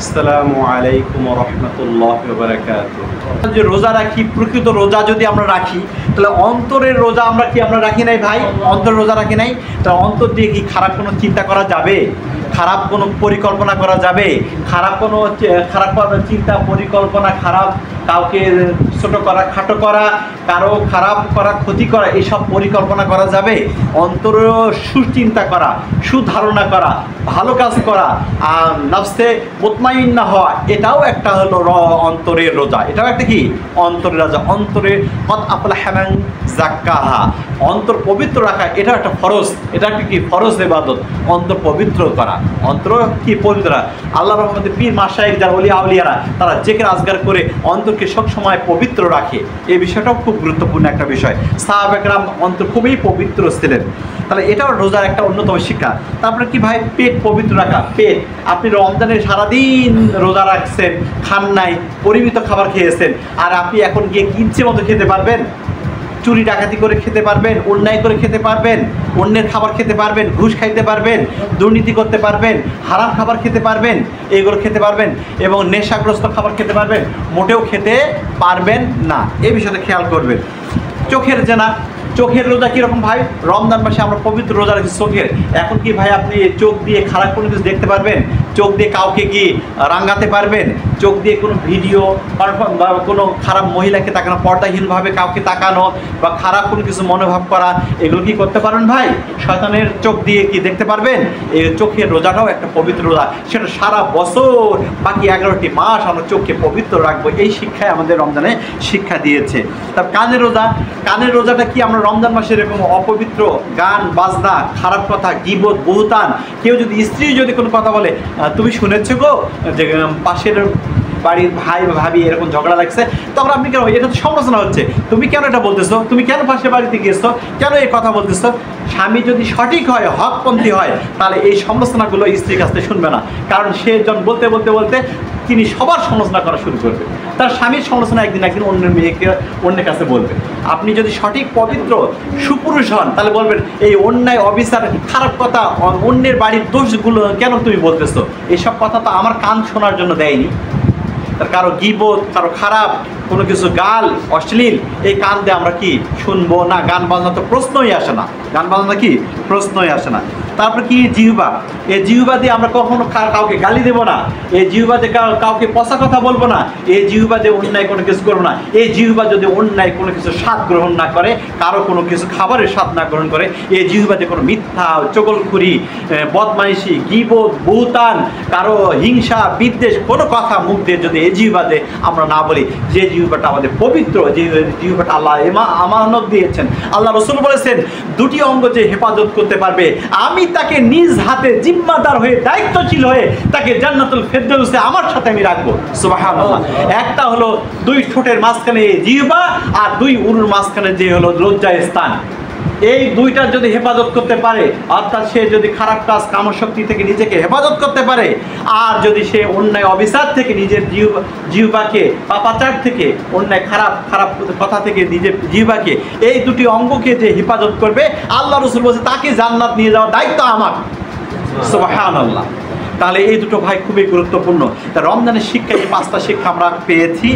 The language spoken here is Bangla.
আসসালামু আলাইকুম ওয়া রাহমাতুল্লাহি ওয়া বারাকাতুহু। যে রোজা রাখি, প্রকৃত রোজা যদি আমরা রাখি তাহলে অন্তরের রোজা আমরা রাখি নাই ভাই, অন্তরের রোজা রাখি নাই। তাহলে অন্তর দিয়ে কি খারাপ কোনো চিন্তা করা যাবে? খারাপ কোনো পরিকল্পনা করা যাবে? খারাপ কোনো চিন্তা পরিকল্পনা, খারাপ কাউকে ছোট করা, খাটো করা, কারো খারাপ করা, ক্ষতি করা, এইসব পরিকল্পনা করা যাবে? অন্তর সুচিন্তা করা, সুধারণা করা, ভালো কাজ করা, নফসে মুতমাইন্না হওয়া, এটাও একটা হলো অন্তরের রোজা। এটাও একটা কি? অন্তরের রোজা। অন্তরের কদ আফলাহা মান যাক্কাহা, অন্তর পবিত্র রাখা, এটা একটা ফরজ। এটা একটা কি? ফরজ ইবাদত, অন্তর পবিত্র করা। অন্তর কি? পবিত্র। আল্লাহর রহমতে পীর মাশায়েখ যারা ওলি আউলিয়ারা, তারা জিকির আজগার করে অন্তরকে সবসময় পবিত্র রাখে। এই বিষয়টাও খুব গুরুত্বপূর্ণ একটা বিষয়। সাহাবা কেরাম অন্তর খুবই পবিত্র ছিলেন। তাহলে এটাও রোজার একটা অন্যতম শিক্ষা। তারপরে কি ভাই? পেট পবিত্র রাখা। পেট, আপনি রমজানের সারাদিন রোজা রাখছেন, খান নাই, পরিমিত খাবার খেয়েছেন, আর আপনি এখন গিয়ে ইচ্ছে মতো খেতে পারবেন? চুরি ডাকাতি করে খেতে পারবেন, অন্যায় করে খেতে পারবেন, অন্যের খাবার খেতে পারবেন, ঘুষ খাইতে পারবেন, দুর্নীতি করতে পারবেন, হারাম খাবার খেতে পারবেন, এগুলো খেতে পারবেন, এবং নেশাগ্রস্ত খাবার খেতে পারবেন? মোটেও খেতে পারবেন না। এই বিষয়টা খেয়াল করবেন। চোখের জেনা, চোখের রোজা কীরকম ভাই? রমজান মাসে আমরা পবিত্র রোজা রাখি চোখের। এখন কি ভাই আপনি চোখ দিয়ে খারাপ কোনো কিছু দেখতে পারবেন? চোখ দিয়ে কাউকে কি রাঙ্গাতে পারবেন? চোখ দিয়ে কোনো ভিডিও বা কোনো খারাপ মহিলাকে তাকানো, পর্দাহীনভাবে কাউকে তাকানো, বা খারাপ কোনো কিছু মনোভাব করা, এগুলো কি করতে পারবেন ভাই? শয়তানের চোখ দিয়ে কি দেখতে পারবেন? এই চোখের রোজাটাও একটা পবিত্র রোজা। সেটা সারা বছর, বাকি 11টি মাস আমরা চোখকে পবিত্র রাখবো, এই শিক্ষায় আমাদের রমজানে শিক্ষা দিয়েছে। তার কানের রোজা, কানের রোজাটা কি? আমরা রমজান মাসে এরকম অপবিত্র গান বাজনা, খারাপ কথা, গীবত, বহুতান, কেউ যদি স্ত্রী যদি কোনো কথা বলে, তুমি শুনেছো গো যে পাশের বাড়ির ভাই বা ভাবি এরকম ঝগড়া লাগছে, তখন আপনি কেন, এটা তো সমালোচনা হচ্ছে, তুমি কেন এটা বলতেছো, তুমি কেন পাশের বাড়িতে গিয়েছো, কেন এই কথা বলতেছো? স্বামী যদি সঠিক হয়, হকপন্থী হয়, তাহলে এই সমালোচনাগুলো স্ত্রীর কাছ থেকে শুনবে না। কারণ সে যখন বলতে বলতে বলতে তিনি সবার সমালোচনা করা শুরু করবে। তার স্বামীর সমালোচনা একদিন অন্যের মেয়েকে অন্যের কাছে বলবে। আপনি যদি সঠিক পবিত্র সুপুরুষ হন, তাহলে বলবেন এই অন্যায়, অবিচার, খারাপ কথা, অন্যের বাড়ির দোষগুলো কেন তুমি বলতেছো? এইসব কথা তো আমার কান শোনার জন্য দেয়নি। তার কারো গীবত, কারো খারাপ কোনো কিছু, গাল, অশ্লীল, এই কান দিয়ে আমরা কি শুনবো না? গান বাজনা তো প্রশ্নই আসে না। গান বাজনা কি? প্রশ্নই আসে না। তারপর কি? জিহ্বা। এই জিহ্বা দিয়ে আমরা কখনো কাউকে গালি দেবো না। এই জিহ্বা দিয়ে কাউকে পচা কথা বলবো না। এই জিহ্বা দিয়ে অন্যায় কোনো কিছু করবো না। এই জিহ্বা যদি অন্যায় কোনো কিছু স্বাদ গ্রহণ না করে, কারো কোনো কিছু খাবারের স্বাদ না গ্রহণ করে, এই জিহ্বা দিয়ে কোনো মিথ্যা, চগলখুরি, বদমাইশি, গীবত, বহুতান, কারো হিংসা, বিদ্বেষ, কোনো কথা মুখ দিয়ে যদি এই জিহ্বাতে আমরা না বলি, যে জিহ্বাটা আমাদের পবিত্র, যে জিহ্বাটা আল্লাহ আমানত দিয়েছেন। আল্লাহ রাসূল বলেছেন, দুটি অঙ্গ যে হেফাজত করতে পারবে, আমি তাকে নিজ হাতে জিম্মাদার হয়ে, দায়িত্বশীল হয়ে তাকে জান্নাতুল ফেরদাউসে আমার সাথে আমি রাখবো। সুবহানাল্লাহ। একটা হলো দুই ঠোঁটের মাঝখানে জিহ্বা, আর দুই উরুর মাঝখানে যে হলো লজ্জার স্থান। এই দুইটা যদি হেফাজত করতে পারে, অর্থাৎ সে যদি খারাপ কাজ, কামশক্তি থেকে নিজেকে হেফাজত করতে পারে, আর যদি সে অন্যায় অবিচার থেকে নিজের জিহ্বাকে, পাপাচার থেকে, অন্যায় খারাপ খারাপ কথা থেকে নিজের জিহ্বাকে, এই দুটি অঙ্গকে যে হেফাজত করবে, আল্লাহ রাসূল বলছে তাকে জান্নাত নিয়ে যাওয়ার দায়িত্ব আমার। সুবহানাল্লাহ। তাহলে এই দুটো ভাই খুবই গুরুত্বপূর্ণ। তা রমজানের শিক্ষা, এই 5টা শিক্ষা আমরা পেয়েছি।